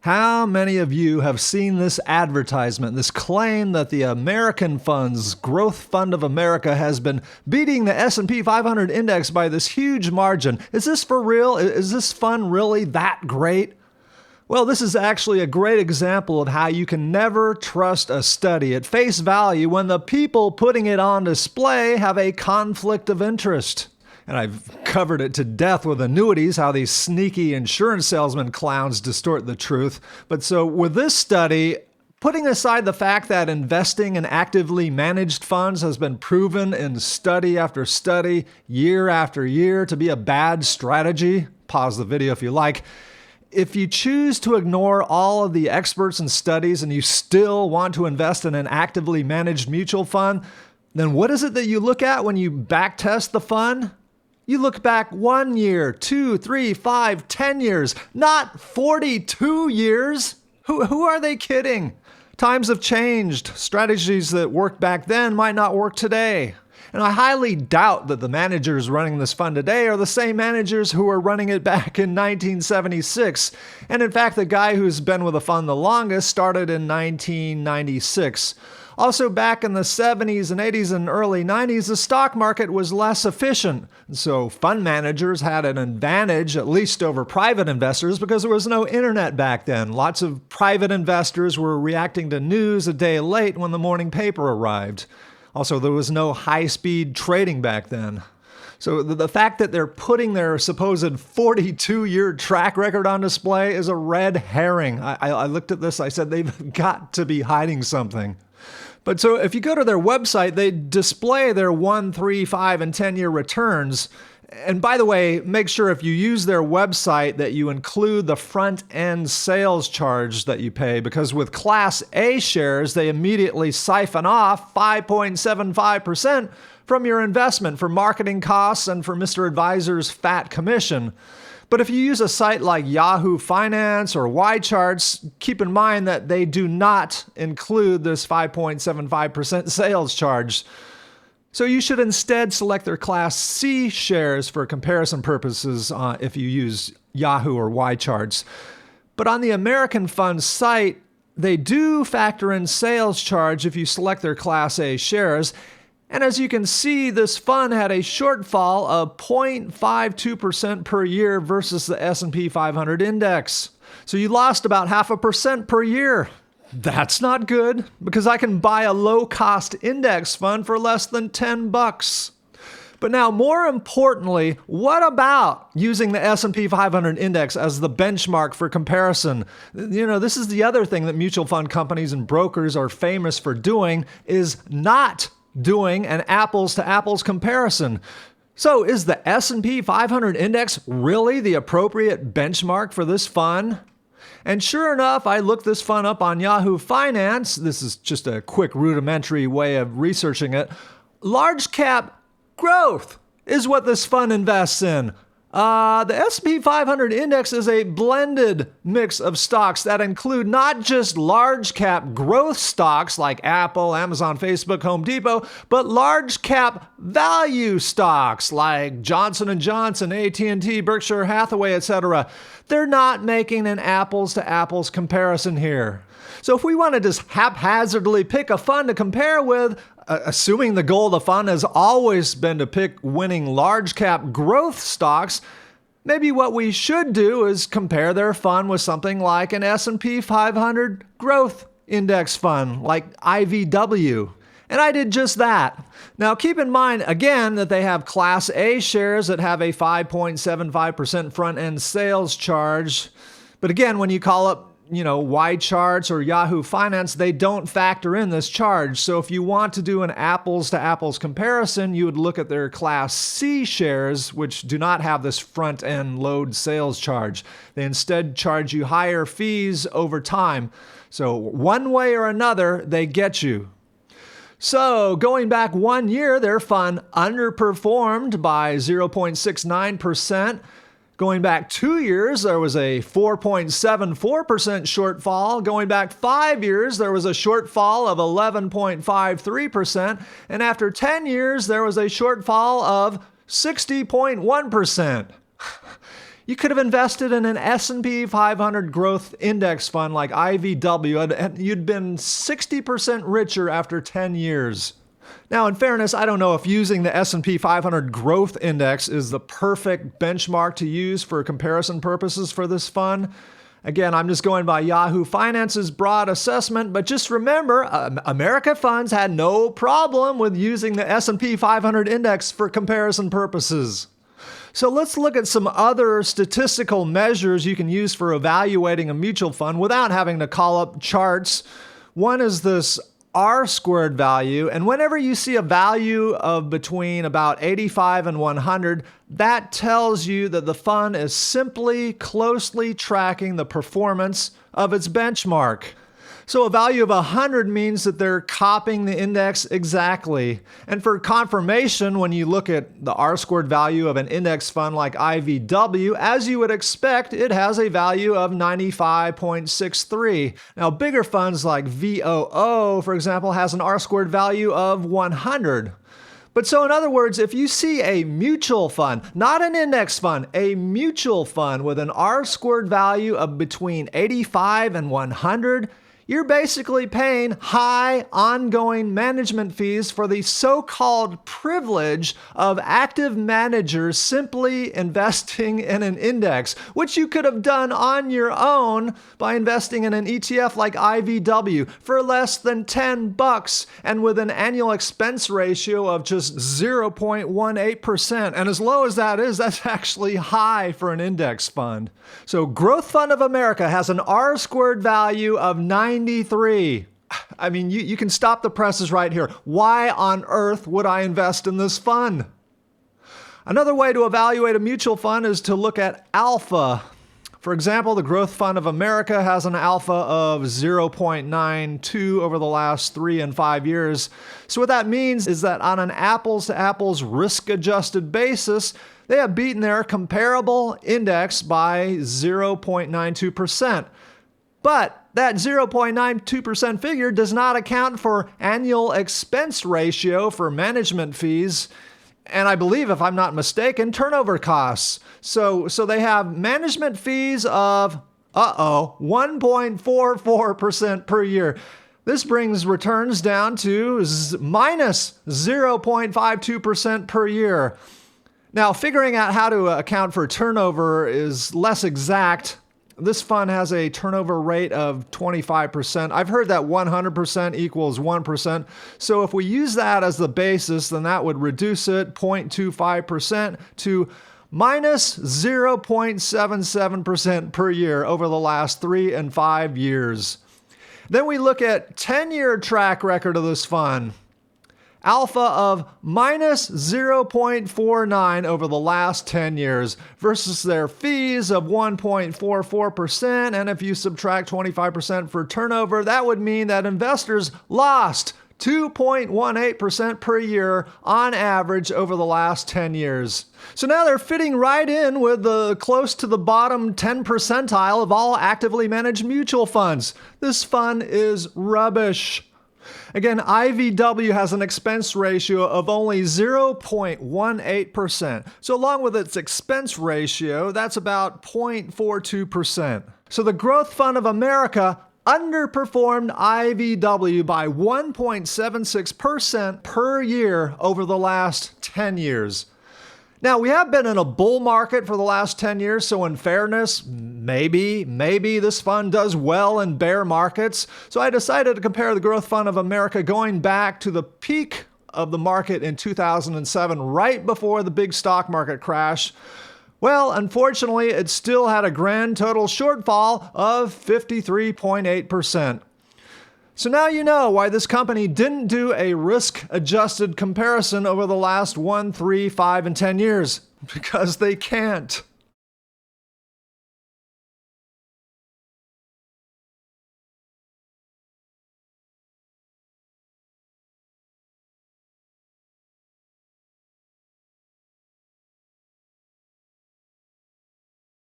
How many of you have seen this advertisement, this claim that the American Fund's Growth Fund of America has been beating the S&P 500 index by this huge margin? Is this for real? Is this fund really that great? Well, this is actually a great example of how you can never trust a study at face value when the people putting it on display have a conflict of interest. And I've covered it to death with annuities, how these sneaky insurance salesman clowns distort the truth. But so with this study, putting aside the fact that investing in actively managed funds has been proven in study after study, year after year, to be a bad strategy, pause the video if you like. If you choose to ignore all of the experts and studies and you still want to invest in an actively managed mutual fund, then what is it that you look at when you backtest the fund? You look back 1 year, 2, 3, 5, 10 years, not 42 years. Who are they kidding? Times have changed. Strategies that worked back then might not work today. And I highly doubt that the managers running this fund today are the same managers who were running it back in 1976. And in fact, the guy who's been with the fund the longest started in 1996. Also, back in the 70s and 80s and early 90s, the stock market was less efficient. So fund managers had an advantage, at least over private investors, because there was no internet back then. Lots of private investors were reacting to news a day late when the morning paper arrived. Also, there was no high-speed trading back then. So the fact that they're putting their supposed 42-year track record on display is a red herring. I looked at this, I said they've got to be hiding something. But so if you go to their website, they display their 1, 3, 5, and 10-year returns. And by the way, make sure if you use their website that you include the front-end sales charge that you pay, because with Class A shares, they immediately siphon off 5.75% from your investment for marketing costs and for Mr. Advisor's fat commission. But if you use a site like Yahoo Finance or YCharts, keep in mind that they do not include this 5.75% sales charge. So you should instead select their Class C shares for comparison purposes if you use Yahoo or YCharts. But on the American Fund site, they do factor in sales charge if you select their Class A shares. And as you can see, this fund had a shortfall of 0.52% per year versus the S&P 500 index. So you lost about 0.5% per year. That's not good, because I can buy a low-cost index fund for less than $10. But now, more importantly, what about using the S&P 500 index as the benchmark for comparison? This is the other thing that mutual fund companies and brokers are famous for doing, is not doing an apples-to-apples comparison. So is the S&P 500 index really the appropriate benchmark for this fund? And sure enough, I looked this fund up on Yahoo Finance. This is just a quick rudimentary way of researching it. Large cap growth is what this fund invests in. The S&P 500 index is a blended mix of stocks that include not just large cap growth stocks like Apple, Amazon, Facebook, Home Depot, but large cap value stocks like Johnson & Johnson, AT&T, Berkshire Hathaway, etc. They're not making an apples to apples comparison here. So if we want to just haphazardly pick a fund to compare with, assuming the goal of the fund has always been to pick winning large cap growth stocks, maybe what we should do is compare their fund with something like an S&P 500 growth index fund like IVW. And I did just that. Now keep in mind again that they have Class A shares that have a 5.75% front-end sales charge. But again, when you call up YCharts or Yahoo Finance, they don't factor in this charge. So if you want to do an apples-to-apples comparison, you would look at their Class C shares, which do not have this front-end load sales charge. They instead charge you higher fees over time. So one way or another, they get you. So going back 1 year, their fund underperformed by 0.69%. Going back 2 years, there was a 4.74% shortfall. Going back 5 years, there was a shortfall of 11.53%. And after 10 years, there was a shortfall of 60.1%. You could have invested in an S&P 500 growth index fund like IVW, and you'd been 60% richer after 10 years. Now, in fairness, I don't know if using the S&P 500 growth index is the perfect benchmark to use for comparison purposes for this fund. Again, I'm just going by Yahoo Finance's broad assessment, but just remember, America funds had no problem with using the S&P 500 index for comparison purposes. So let's look at some other statistical measures you can use for evaluating a mutual fund without having to call up charts. One is this R-squared value, and whenever you see a value of between about 85 and 100, that tells you that the fund is simply closely tracking the performance of its benchmark. So a value of 100 means that they're copying the index exactly. And for confirmation, when you look at the R-squared value of an index fund like IVW, as you would expect, it has a value of 95.63. Now, bigger funds like VOO, for example, has an R-squared value of 100. But so in other words, if you see a mutual fund, not an index fund, a mutual fund with an R-squared value of between 85 and 100, you're basically paying high ongoing management fees for the so-called privilege of active managers simply investing in an index, which you could have done on your own by investing in an ETF like IVW for less than $10 and with an annual expense ratio of just 0.18%. And as low as that is, that's actually high for an index fund. So Growth Fund of America has an R-squared value of 93. I mean, you can stop the presses right here. Why on earth would I invest in this fund? Another way to evaluate a mutual fund is to look at alpha. For example, the Growth Fund of America has an alpha of 0.92 over the last 3 and 5 years. So what that means is that on an apples-to-apples risk-adjusted basis, they have beaten their comparable index by 0.92%. But that 0.92% figure does not account for annual expense ratio for management fees, and I believe, if I'm not mistaken, turnover costs. So they have management fees of, 1.44% per year. This brings returns down to minus 0.52% per year. Now, figuring out how to account for turnover is less exact. This fund has a turnover rate of 25%. I've heard that 100% equals 1%. So if we use that as the basis, then that would reduce it 0.25% to minus 0.77% per year over the last 3 and 5 years. Then we look at 10-year track record of this fund. Alpha of minus 0.49 over the last 10 years versus their fees of 1.44%. And if you subtract 25% for turnover, that would mean that investors lost 2.18% per year on average over the last 10 years. So now they're fitting right in with the close to the bottom 10 percentile of all actively managed mutual funds. This fund is rubbish. Again, IVW has an expense ratio of only 0.18%. So along with its expense ratio, that's about 0.42%. So the Growth Fund of America underperformed IVW by 1.76% per year over the last 10 years. Now, we have been in a bull market for the last 10 years, so in fairness, maybe this fund does well in bear markets. So I decided to compare the Growth Fund of America going back to the peak of the market in 2007, right before the big stock market crash. Well, unfortunately, it still had a grand total shortfall of 53.8%. So now you know why this company didn't do a risk-adjusted comparison over the last 1, 3, 5, and 10 years. Because they can't.